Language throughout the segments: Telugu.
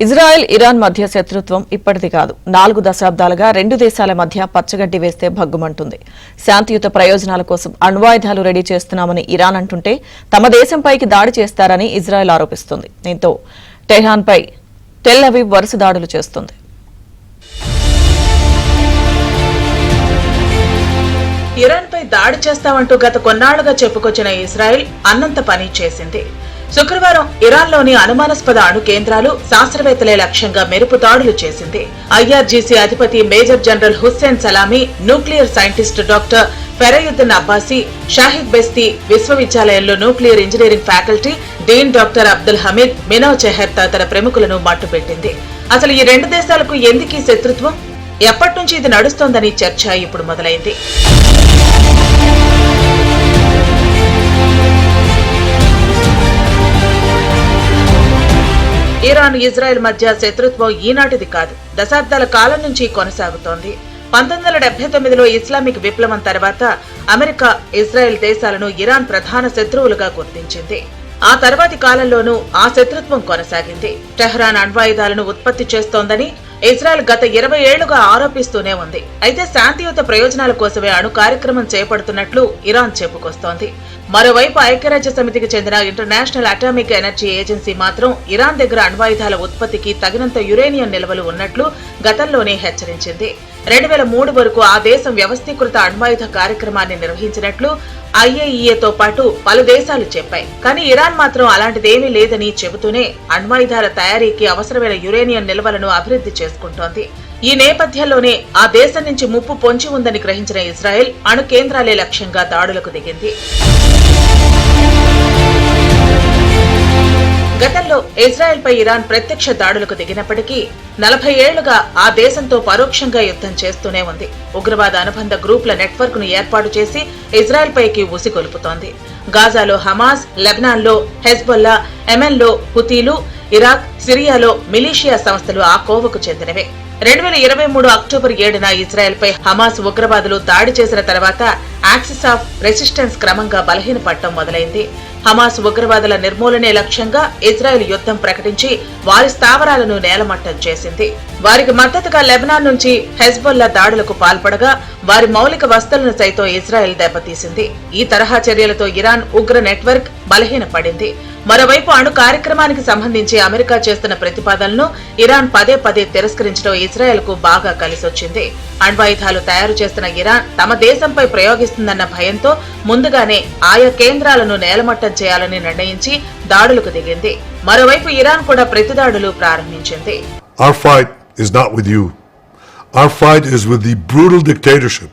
ఇజ్రాయెల్ ఇరాన్ మధ్య శత్రుత్వం ఇప్పటిది కాదు. 4 దశాబ్దాలుగా 2 దేశాల మధ్య పచ్చగడ్డి వేస్తే భగ్గుమంటుంది. శాంతియుత ప్రయోజనాల కోసం అణ్వాయుధాలు రెడీ చేస్తున్నామని ఇరాన్ అంటుంటే తమ దేశంపైకి దాడి చేస్తారని ఇజ్రాయెల్ ఆరోపిస్తుంది. దీంతో టెహ్రాన్పై టెల్ అవీవ్ వరుస దాడులు చేస్తుంది. ఇరాన్పై దాడి చేస్తామంటూ గత కొన్నాళ్లుగా చెప్పుకొచ్చిన ఇజ్రాయెల్ అన్నంత పని చేసింది. శుక్రవారం ఇరాన్లోని అనుమానాస్పద అణు కేంద్రాలు, శాస్త్రవేత్తలే లక్ష్యంగా మెరుపు దాడులు చేసింది. ఐఆర్జీసీ అధిపతి major general Hussein Salami, nuclear scientist doctor Fereydoun Abbasi, Shahid Beheshti విశ్వవిద్యాలయంలో nuclear engineering faculty dean doctor Abdul Hamid Minouchehr తదితర ప్రముఖులను మట్టుపెట్టింది. అసలు ఈ 2 దేశాలకు ఎందుకీ శత్రుత్వం? ఎప్పటి నుంచి ఇది నడుస్తోందని చర్చ ఇప్పుడు మొదలైంది. ఇరాన్, ఇజ్రాయెల్ మధ్య శత్రుత్వం ఈనాటిది కాదు, దశాబ్దాల కాలం నుంచి కొనసాగుతోంది. 1979లో ఇస్లామిక్ విప్లవం తర్వాత అమెరికా, ఇజ్రాయెల్ దేశాలను ఇరాన్ ప్రధాన శత్రువులుగా గుర్తించింది. ఆ తర్వాతి కాలంలోనూ ఆ శత్రుత్వం కొనసాగింది. టెహ్రాన్ అణ్వాయుధాలను ఉత్పత్తి చేస్తోందని ఇజ్రాయెల్ గత 20 ఏళ్లుగా ఆరోపిస్తూనే ఉంది. అయితే శాంతియుత ప్రయోజనాల కోసమే అణు కార్యక్రమం చేపడుతున్నట్లు ఇరాన్ చెప్పుకొస్తోంది. మరోవైపు ఐక్యరాజ్య సమితికి చెందిన ఇంటర్నేషనల్ అటామిక్ ఎనర్జీ ఏజెన్సీ మాత్రం ఇరాన్ దగ్గర అణ్వాయుధాల ఉత్పత్తికి తగినంత యురేనియం నిల్వలు ఉన్నట్లు గతంలోనే హెచ్చరించింది. 2003 వరకు ఆ దేశం వ్యవస్థీకృత అణ్వాయుధ కార్యక్రమాన్ని నిర్వహించినట్లు ఐఏఈఏతో పాటు పలు దేశాలు చెప్పాయి. కానీ ఇరాన్ మాత్రం అలాంటిదేమీ లేదని చెబుతూనే అణ్వాయుధాల తయారీకి అవసరమైన యురేనియం నిల్వలను అభివృద్ధి చేసుకుంటోంది. ఈ నేపథ్యంలోనే ఆ దేశం నుంచి ముప్పు పొంచి ఉందని గ్రహించిన ఇజ్రాయెల్ అణు కేంద్రాలే లక్ష్యంగా దాడులకు దిగింది. గతంలో ఇజ్రాయెల్ పై ఇరాన్ ప్రత్యక్ష దాడులకు దిగినప్పటికీ 40 ఏళ్లుగా ఆ దేశంతో పరోక్షంగా యుద్ధం చేస్తూనే ఉంది. ఉగ్రవాద అనుబంధ గ్రూపుల నెట్వర్క్ ను ఏర్పాటు చేసి ఇజ్రాయెల్ పైకి ఉసిగొలుపుతోంది. గాజాలో హమాస్, లెబనాన్లో హెజ్బొల్లా, యెమెన్లో హుతీలు, ఇరాక్, సిరియాలో మిలీషియా సంస్థలు ఆ కోవకు చెందినవే. 2023 అక్టోబర్ 7న ఇజ్రాయెల్ పై హమాస్ ఉగ్రవాదులు దాడి చేసిన తర్వాత యాక్సిస్ ఆఫ్ రెసిస్టెన్స్ క్రమంగా బలహీనపడటం మొదలైంది. హమాస్ ఉగ్రవాదుల నిర్మూలనే లక్ష్యంగా ఇజ్రాయెల్ యుద్ధం ప్రకటించి వారి స్థావరాలను నేలమట్టం చేసింది. వారికి మద్దతుగా లెబనాన్ నుంచి హెజ్బొల్లా దాడులకు పాల్పడగా వారి మౌలిక వసతులను సైతం ఇజ్రాయెల్ దెబ్బతీసింది. ఈ తరహా చర్యలతో ఇరాన్ ఉగ్ర నెట్వర్క్ బలహీనపడింది. మరోవైపు అణు కార్యక్రమానికి సంబంధించి అమెరికా చేస్తున్న ప్రతిపాదనలను ఇరాన్ పదే పదే తిరస్కరించడం ఇజ్రాయెల్ కు బాగా కలిసొచ్చింది. అణ్వాయుధాలు తయారు చేస్తున్న ఇరాన్ తమ దేశంపై ప్రయోగిస్తుందన్న భయంతో ముందుగానే ఆయా కేంద్రాలను నేలమట్టం చేయాలని నిర్ణయించి దాడులకు దిగింది. మరోవైపు ఇరాన్ కూడా ప్రతిదాడులు ప్రారంభించింది. Our fight is not with you. Our fight is with the brutal dictatorship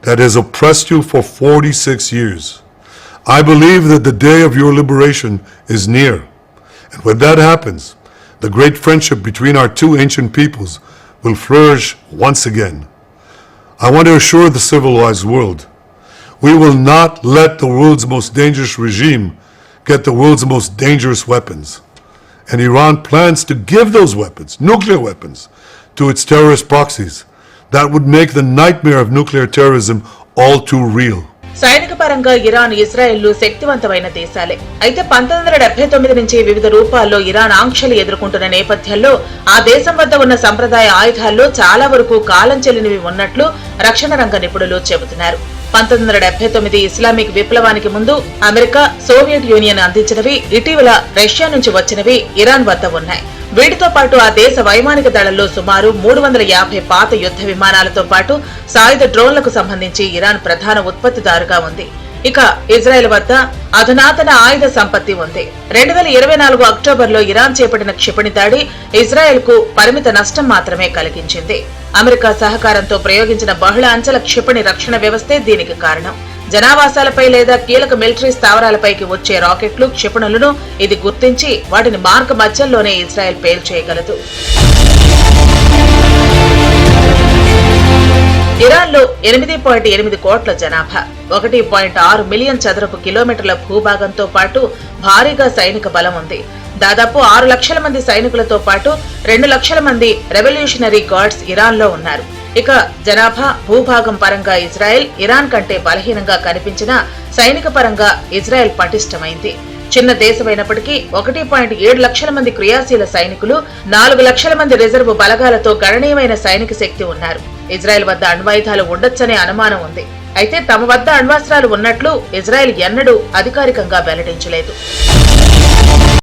that has oppressed you for 46 years. I believe that the day of your liberation is near. And when that happens, the great friendship between our two ancient peoples will flourish once again. I want to assure the civilized world, we will not let the world's most dangerous regime get the world's most dangerous weapons. And Iran plans to give those weapons, nuclear weapons, to its terrorist proxies. That would make the nightmare of nuclear terrorism all too real. సైనిక పరంగా ఇరాన్, ఇజ్రాయెల్లు శక్తివంతమైన దేశాలే. అయితే 1979 నుంచి వివిధ రూపాల్లో ఇరాన్ ఆంక్షలు ఎదుర్కొంటున్న నేపథ్యంలో ఆ దేశం వద్ద ఉన్న సంప్రదాయ ఆయుధాల్లో చాలా వరకు కాలం చెల్లినవి ఉన్నట్లు రక్షణ రంగ నిపుణులు చెబుతున్నారు. 1979 ఇస్లామిక్ విప్లవానికి ముందు అమెరికా, సోవియట్ యూనియన్ అందించినవి, ఇటీవల రష్యా నుంచి వచ్చినవి ఇరాన్ వద్ద ఉన్నాయి. వీటితో పాటు ఆ దేశ వైమానిక దళంలో సుమారు 350 పాత యుద్ధ విమానాలతో పాటు సాయుధ డ్రోన్లకు సంబంధించి ఇరాన్ ప్రధాన ఉత్పత్తిదారుగా ఉంది. ఇక ఇజ్రాయెల్ వద్ద అధునాతన ఆయుధ సంపత్తి ఉంది. 2024 అక్టోబర్లో ఇరాన్ చేపట్టిన క్షిపణి దాడి ఇజ్రాయెల్ కు పరిమిత నష్టం మాత్రమే కలిగించింది. అమెరికా సహకారంతో ప్రయోగించిన బహుళ అంచెల క్షిపణి రక్షణ వ్యవస్థే దీనికి కారణం. జనావాసాలపై లేదా కీలక మిలిటరీ స్థావరాలపైకి వచ్చే రాకెట్లు, క్షిపణులను ఇది గుర్తించి వాటిని మార్గ మధ్యంలోనే ఇజ్రాయెల్ పేల్చేయగలదు. ఇరాన్లో 8.8 కోట్ల జనాభా, 1.6 మిలియన్ చదరపు కిలోమీటర్ల భూభాగంతో పాటు భారీగా సైనిక బలం ఉంది. దాదాపు 6 లక్షల మంది సైనికులతో పాటు 2 లక్షల మంది రెవల్యూషనరీ గార్డ్స్ ఇరాన్లో ఉన్నారు. ఇక జనాభా, భూభాగం పరంగా ఇజ్రాయెల్ ఇరాన్ కంటే బలహీనంగా కనిపించినా సైనిక పరంగా ఇజ్రాయెల్ పటిష్టమైంది. చిన్న దేశమైనప్పటికీ 1.7 లక్షల మంది క్రియాశీల సైనికులు, 4 లక్షల మంది రిజర్వ్ బలగాలతో గణనీయమైన సైనిక శక్తి ఉన్నారు. ఇజ్రాయెల్ వద్ద అణ్వాయుధాలు ఉండొచ్చనే అనుమానం ఉంది. అయితే తమ వద్ద అణ్వాస్త్రాలు ఉన్నట్లు ఇజ్రాయెల్ ఎన్నడూ అధికారికంగా వెల్లడించలేదు.